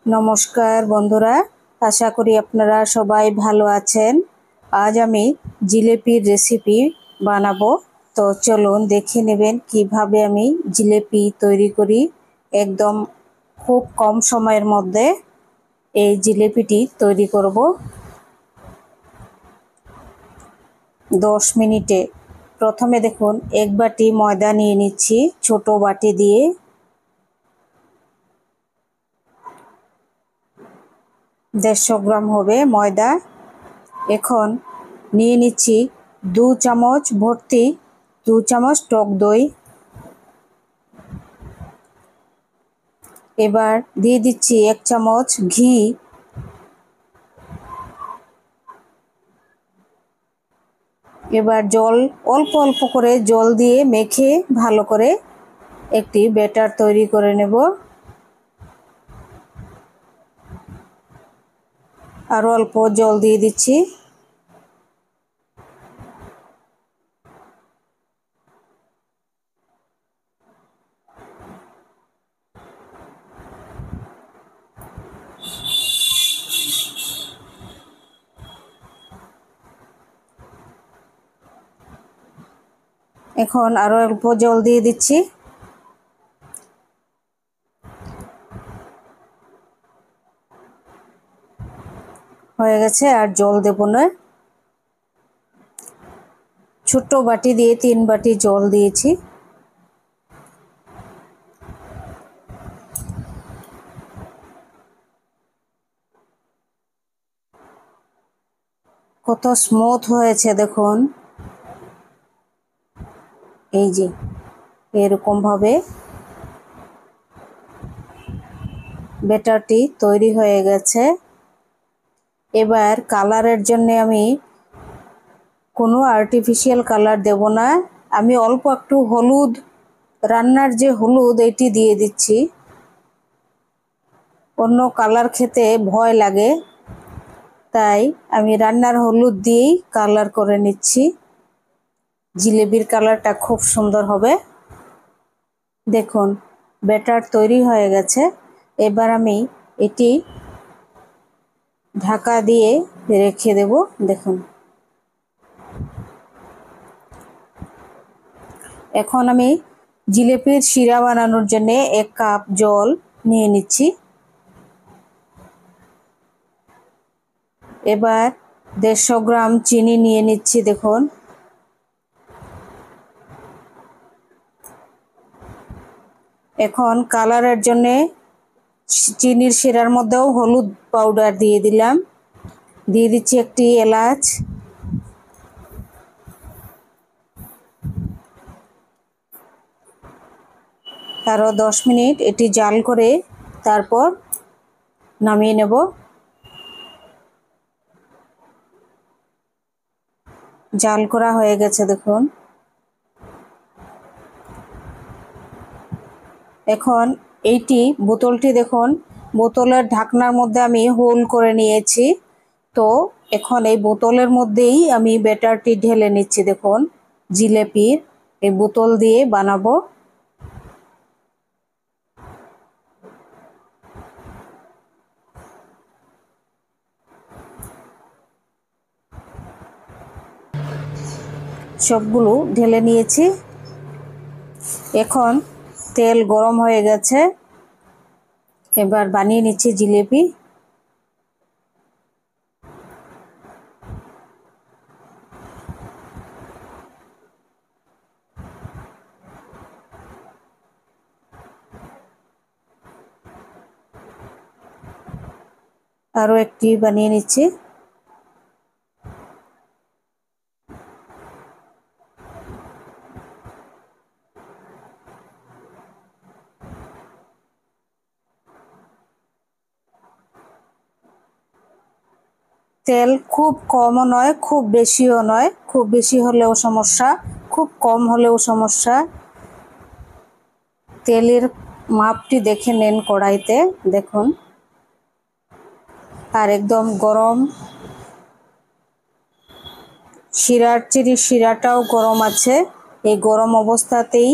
নমস্কার বন্ধুরা, আশা করি আপনারা সবাই ভালো আছেন। আজ আমি জিলেপির রেসিপি বানাবো। তো চলুন দেখে নেবেন কিভাবে আমি জিলেপি তৈরি করি। একদম খুব কম সময়ের মধ্যে এই জিলেপিটি তৈরি করব 10 মিনিটে। প্রথমে দেখুন এক বাটি ময়দা নিয়ে নিচ্ছি ছোট বাটি দিয়ে। 150 গ্রাম হবে ময়দা। এখন নিয়ে নিচ্ছি 2 চামচ ভর্তি 2 চামচ টক দই। এবার দিয়ে দিচ্ছি 1 চামচ ঘি। এবার জল অল্প অল্প করে জল দিয়ে মেখে ভালো করে একটি ব্যাটার তৈরি করে নেব। আরও অল্প জল দিয়ে দিচ্ছি। এখন আরও অল্প জল দিয়ে দিচ্ছি। হয়ে গেছে, আর জল দেব না। ছোট্ট বাটি দিয়ে 3 বাটি জল দিয়েছি। কত স্মুথ হয়েছে দেখুন। এই যে এরকম ভাবে ব্যাটারটি তৈরি হয়ে গেছে। এবার কালারের জন্য আমি কোনো আর্টিফিশিয়াল কালার দেব না। আমি অল্প একটু হলুদ, রান্নার যে হলুদ এটি দিয়ে দিচ্ছি। অন্য কালার খেতে ভয় লাগে, তাই আমি রান্নার হলুদ দিয়েই কালার করে নিচ্ছি। জিলেবির কালারটা খুব সুন্দর হবে। দেখুন ব্যাটার তৈরি হয়ে গেছে। এবার আমি এটি ঢাকা দিয়ে রেখে দেব। দেখুন এখন আমি জিলেপির শিরা বানানোর জন্য 1 কাপ জল নিয়ে নিচ্ছি। এবার 150 গ্রাম চিনি নিয়ে নিচ্ছি। দেখুন এখন কালারের জন্য চিনির শিরার মধ্যেও হলুদ পাউডার দিয়ে দিলাম। দিয়ে দিচ্ছি একটি এলাচ। আরও 10 মিনিট এটি জাল করে তারপর নামিয়ে নেব। জাল করা হয়ে গেছে দেখুন। এখন এইটি বোতলটি দেখুন, বোতলের ঢাকনার মধ্যে আমি হোল করে নিয়েছি। তো এখন এই বোতলের মধ্যেই আমি ব্যাটারটি ঢেলে নিচ্ছি। দেখুন জিলেপির এই বোতল দিয়ে বানাবো। সবগুলো ঢেলে নিয়েছি। এখন তেল গরম হয়ে গেছে। এবার বানিয়ে নিচ্ছি জিলেপি। আরও একটি বানিয়ে নিচ্ছি। তেল খুব কমও নয়, খুব বেশিও নয়। খুব বেশি হলেও সমস্যা, খুব কম হলেও সমস্যা। তেলের মাপটি দেখে নেন কড়াইতে। দেখুন আর একদম গরম। শিরাটাও গরম আছে। এই গরম অবস্থাতেই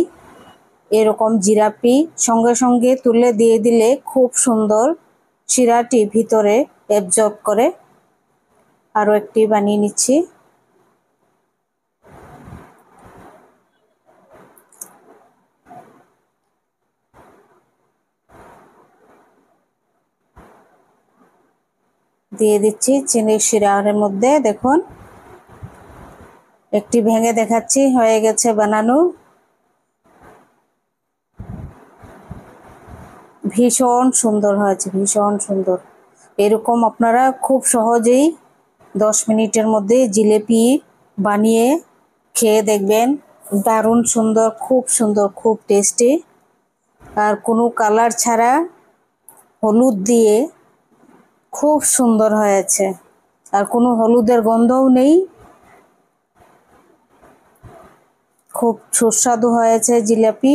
এরকম জিলাপি সঙ্গে সঙ্গে তুলে দিয়ে দিলে খুব সুন্দর শিরাটি ভিতরে অ্যাবজর্ব করে। আরও একটি বানিয়ে নিচ্ছি। দিয়ে দিচ্ছি চিনির শিরার মধ্যে। দেখুন একটি ভেঙে দেখাচ্ছি, হয়ে গেছে বানানো। ভীষণ সুন্দর হয়েছে, ভীষণ সুন্দর। এরকম আপনারা খুব সহজেই 10 মিনিটের মধ্যে জিলিপি বানিয়ে খেয়ে দেখবেন। দারুণ সুন্দর, খুব সুন্দর, খুব টেস্টি। আর কোনো কালার ছাড়া হলুদ দিয়ে খুব সুন্দর হয়েছে, আর কোনো হলুদের গন্ধও নেই। খুব সুস্বাদু হয়েছে জিলাপি।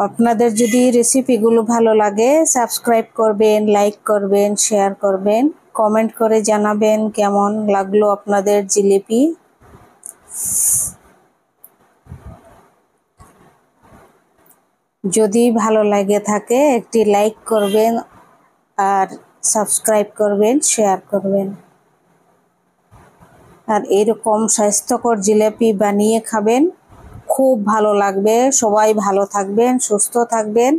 আপনাদের যদি রেসিপিগুলো ভালো লাগে সাবস্ক্রাইব করবেন, লাইক করবেন, শেয়ার করবেন, কমেন্ট করে জানাবেন কেমন লাগলো আপনাদের জিলিপি। যদি ভালো লাগে থাকে একটি লাইক করবেন আর সাবস্ক্রাইব করবেন, শেয়ার করবেন। আর এরকম স্বাস্থ্যকর জিলিপি বানিয়ে খাবেন, খুব ভালো লাগবে। সবাই ভালো থাকবেন, সুস্থ থাকবেন।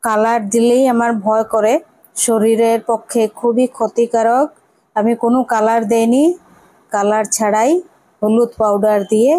কালার দিলেই আমার ভয় করে, শরীরের পক্ষে খুবই ক্ষতিকারক। আমি কোনো কালার দেইনি, কালার ছাড়াই হলুদ পাউডার দিয়ে